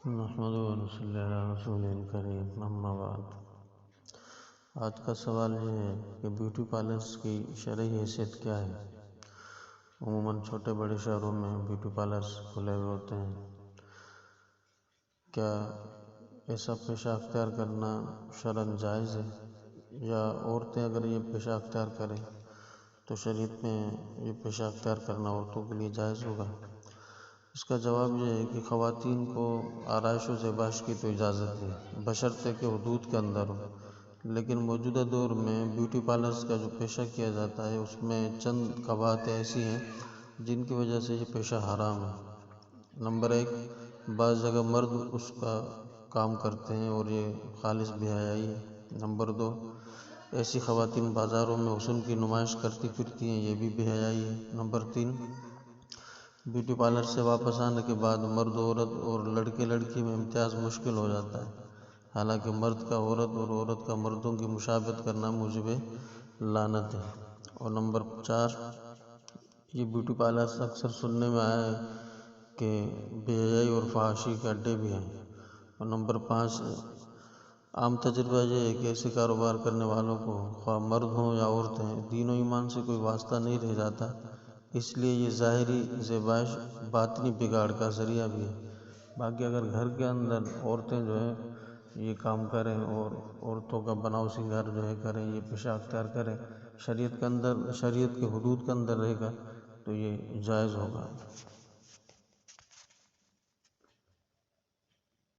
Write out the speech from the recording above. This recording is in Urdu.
محمد صلی اللہ علیہ رسول کریم اما بعد۔ آج کا سوال یہ ہے کہ بیوٹی پارلرز کی شرعی حیثیت کیا ہے؟ عموماً چھوٹے بڑے شہروں میں بیوٹی پارلرز کھلے ہوئے ہوتے ہیں۔ کیا ایسا پیشہ اختیار کرنا شرعاً جائز ہے؟ یا عورتیں اگر یہ پیشہ اختیار کریں تو شریعت میں یہ پیشہ اختیار کرنا عورتوں کے لیے جائز ہوگا؟ اس کا جواب یہ ہے کہ خواتین کو آرائش و زیبائش کی تو اجازت ہے، بشرطے کہ حدود کے اندر ہو، لیکن موجودہ دور میں بیوٹی پارلرز کا جو پیشہ کیا جاتا ہے اس میں چند قباحتیں ایسی ہیں جن کی وجہ سے یہ پیشہ حرام ہے۔ نمبر 1، بعض جگہ مرد اس کا کام کرتے ہیں اور یہ خالص بے حیائی ہے۔ نمبر 2، ایسی خواتین بازاروں میں حسن کی نمائش کرتی پھرتی ہیں، یہ بھی بے حیائی ہے۔ نمبر 3، بیوٹی پارلر سے واپس آنے کے بعد مرد عورت اور لڑکے لڑکی میں امتیاز مشکل ہو جاتا ہے، حالانکہ مرد کا عورت اور عورت کا مردوں کی مشابہت کرنا موجب لعنت ہے۔ اور نمبر 4، یہ بیوٹی پارلرز اکثر سننے میں آیا ہے کہ بے حیائی اور فحاشی کے اڈے بھی ہیں۔ اور نمبر 5، عام تجربہ یہ ہے کہ ایسے کاروبار کرنے والوں کو خواہ مرد ہوں یا عورتیں، دین و ایمان سے کوئی واسطہ نہیں رہ جاتا، اس لیے یہ ظاہری زیبائش باطنی بگاڑ کا ذریعہ بھی ہے۔ باقی اگر گھر کے اندر عورتیں جو ہے یہ کام کریں اور عورتوں کا بناؤ سنگار جو ہے کریں، یہ پیشہ اختیار کریں، شریعت کے اندر، شریعت کے حدود کے اندر رہے گا تو یہ جائز ہوگا۔